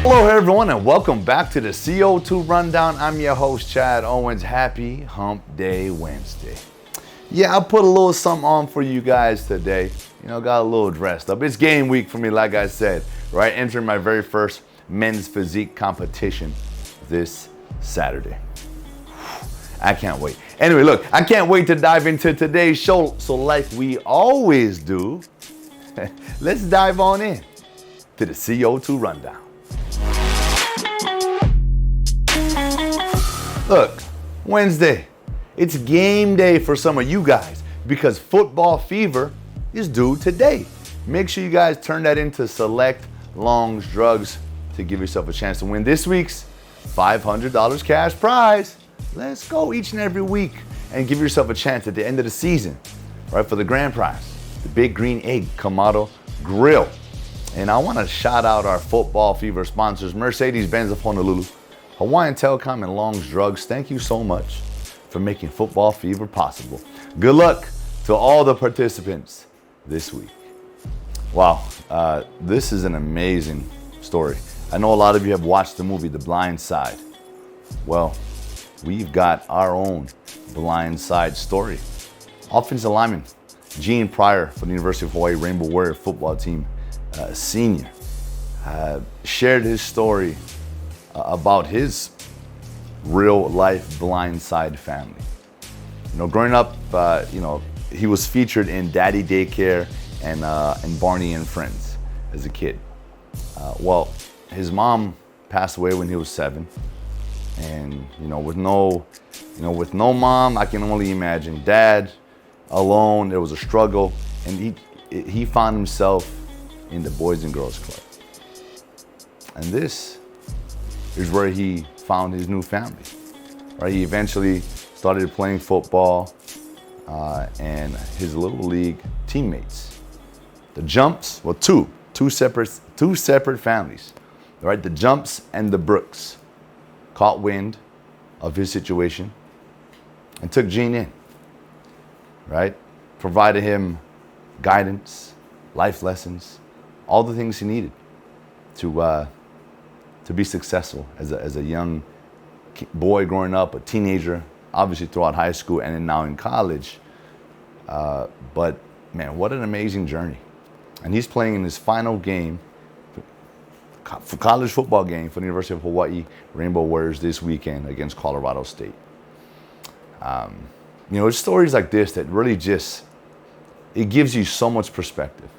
Hello everyone and welcome back to the CO2 Rundown. I'm your host Chad Owens. Happy Hump Day Wednesday. Yeah, I put a little something on for you guys today. Got a little dressed up. It's game week for me, like I said, right? Entering my very first men's physique competition this Saturday. I can't wait. Anyway, look, I can't wait to dive into today's show. So like we always do, let's dive on in to the CO2 Rundown. Look, Wednesday, it's game day for some of you guys because football fever is due today. Make sure you guys turn that into Select Longs Drugs to give yourself a chance to win this week's $500 cash prize. Let's go each and every week and give yourself a chance at the end of the season, right, for the grand prize, the Big Green Egg Kamado Grill. And I want to shout out our football fever sponsors, Mercedes-Benz of Honolulu, Hawaiian Telecom, and Longs Drugs. Thank you so much for making football fever possible. Good luck to all the participants this week. Wow, this is an amazing story. I know a lot of you have watched the movie The Blind Side. Well, we've got our own Blind Side story. Offensive lineman Gene Pryor from the University of Hawaii Rainbow Warrior football team, senior, shared his story about his real life blind side family. Growing up, he was featured in Daddy Daycare and Barney and Friends as a kid. Well, his mom passed away when he was 7, and with no mom, I can only imagine. Dad alone, there was a struggle, and he found himself in the Boys and Girls Club, and this is where he found his new family. Right, he eventually started playing football, and his little league teammates, the Jumps, well, two separate families, right? The Jumps and the Brooks caught wind of his situation and took Gene in, right? Provided him guidance, life lessons, all the things he needed to be successful as a young boy growing up, a teenager, obviously throughout high school and then now in college. But man, what an amazing journey. And he's playing in his final game, for college football game for the University of Hawaii Rainbow Warriors this weekend against Colorado State. It's stories like this that really it gives you so much perspective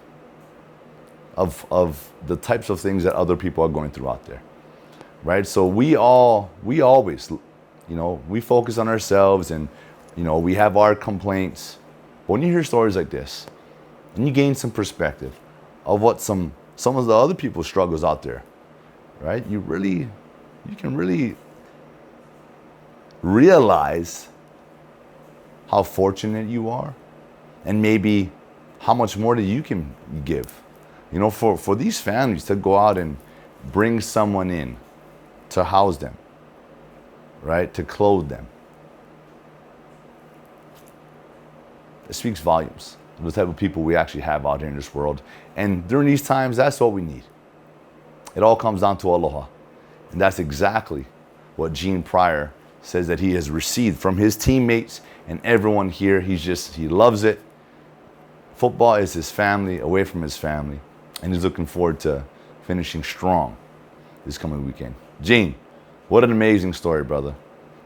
of the types of things that other people are going through out there. Right? So we always, we focus on ourselves and, we have our complaints. But when you hear stories like this, and you gain some perspective of what some of the other people's struggles out there, right? You can really realize how fortunate you are and maybe how much more that you can give. For these families to go out and bring someone in to house them, right? To clothe them. It speaks volumes of the type of people we actually have out here in this world. And during these times, that's what we need. It all comes down to aloha. And that's exactly what Gene Pryor says that he has received from his teammates and everyone here. He loves it. Football is his family, away from his family. And he's looking forward to finishing strong this coming weekend. Gene, what an amazing story, brother.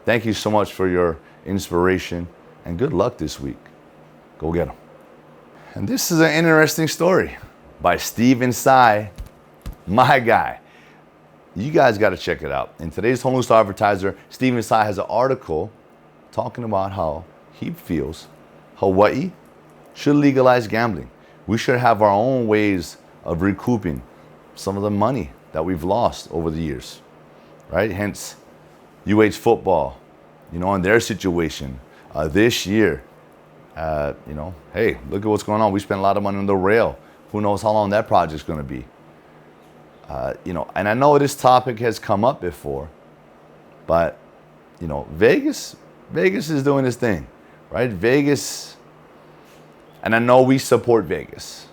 Thank you so much for your inspiration and good luck this week. Go get them. And this is an interesting story by Stephen Tsai, my guy. You guys got to check it out. In today's Honolulu Star-Advertiser, Stephen Tsai has an article talking about how he feels Hawaii should legalize gambling. We should have our own ways of recouping some of the money that we've lost over the years, right? Hence, UH football, in their situation this year, hey, look at what's going on. We spent a lot of money on the rail. Who knows how long that project's going to be? And I know this topic has come up before, but, Vegas is doing this thing, right? Vegas, and I know we support Vegas,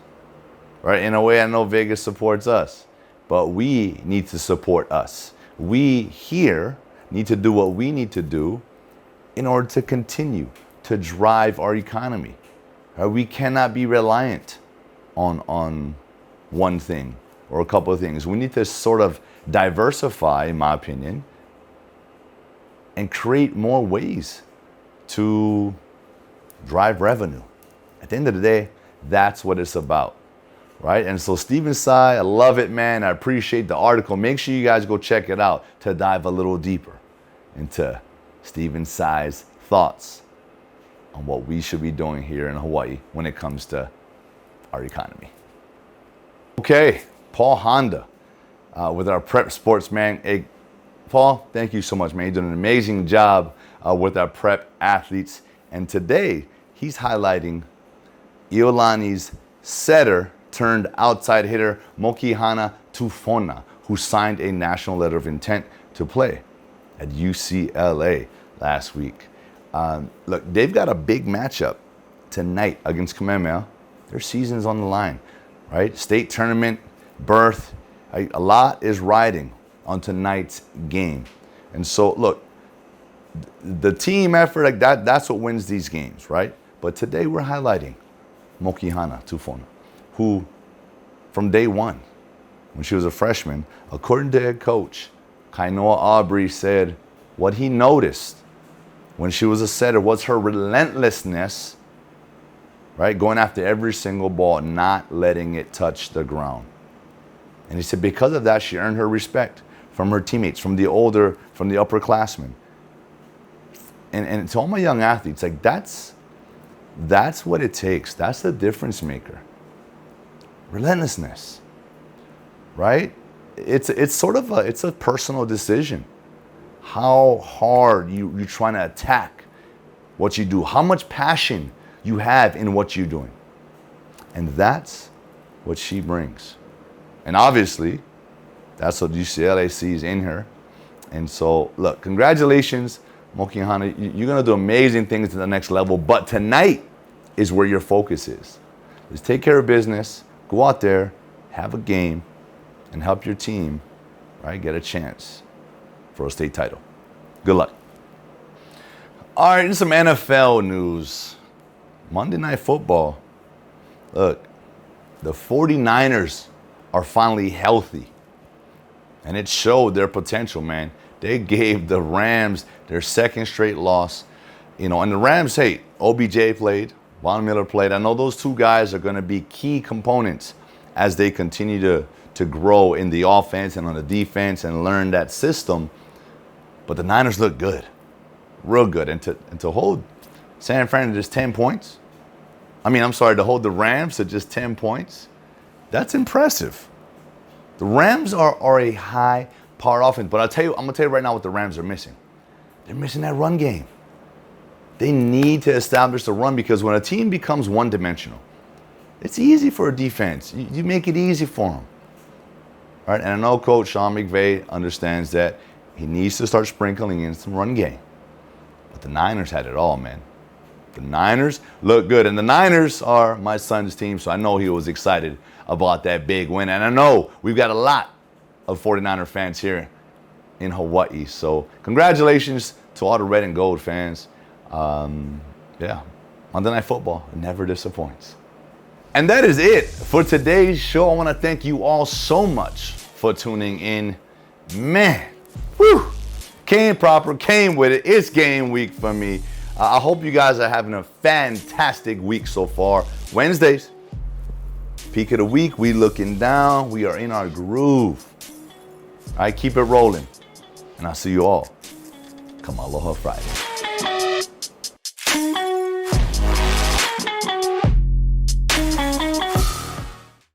right? In a way, I know Vegas supports us. but we need to support us. We here need to do what we need to do in order to continue to drive our economy. We cannot be reliant on one thing or a couple of things. We need to sort of diversify, in my opinion, and create more ways to drive revenue. At the end of the day, that's what it's about, right? And so Stephen Tsai, I love it, man. I appreciate the article. Make sure you guys go check it out to dive a little deeper into Stephen Tsai's thoughts on what we should be doing here in Hawaii when it comes to our economy. Okay, Paul Honda with our prep sports, man. Hey, Paul, thank you so much, man. You're doing an amazing job with our prep athletes. And today, he's highlighting Iolani's setter turned outside hitter, Moana Tufona, who signed a national letter of intent to play at UCLA last week. Look, they've got a big matchup tonight against Kamehameha. Their season's on the line, right? State tournament, berth. A lot is riding on tonight's game. And so, look, the team effort, like that's what wins these games, right? But today we're highlighting Moana Tufona, who from day one, when she was a freshman, according to head coach Kainoa Aubrey, said what he noticed when she was a setter was her relentlessness, right? Going after every single ball, not letting it touch the ground. And he said because of that, she earned her respect from her teammates, from the upperclassmen. And to all my young athletes, like that's what it takes. That's the difference maker. Relentlessness, right? It's a personal decision. How hard you're trying to attack what you do, how much passion you have in what you're doing. And that's what she brings. And obviously, that's what UCLA sees in her. And so, look, congratulations, Moana. You're going to do amazing things to the next level. But tonight is where your focus is. Just take care of business, go out there, have a game, and help your team, right, get a chance for a state title. Good luck. All right, some NFL news. Monday Night Football. Look, the 49ers are finally healthy. And it showed their potential, man. They gave the Rams their second straight loss. And the Rams, hey, OBJ played, Von Miller played. I know those two guys are going to be key components as they continue to grow in the offense and on the defense and learn that system. But the Niners look good, real good. And to hold San Fran to just 10 points, to hold the Rams to just 10 points, that's impressive. The Rams are a high-powered offense. But I'm going to tell you right now what the Rams are missing. They're missing that run game. They need to establish the run because when a team becomes one-dimensional, it's easy for a defense. You make it easy for them. All right? And I know Coach Sean McVay understands that he needs to start sprinkling in some run game. But the Niners had it all, man. The Niners look good. And the Niners are my son's team, so I know he was excited about that big win. And I know we've got a lot of 49er fans here in Hawaii. So congratulations to all the red and gold fans. Monday Night Football never disappoints. And that is it for today's show. I want to thank you all so much for tuning in. Man, whew, came proper, came with it. It's game week for me. I hope you guys are having a fantastic week so far. Wednesdays, peak of the week, we looking down. We are in our groove. All right, keep it rolling. And I'll see you all come Aloha Friday.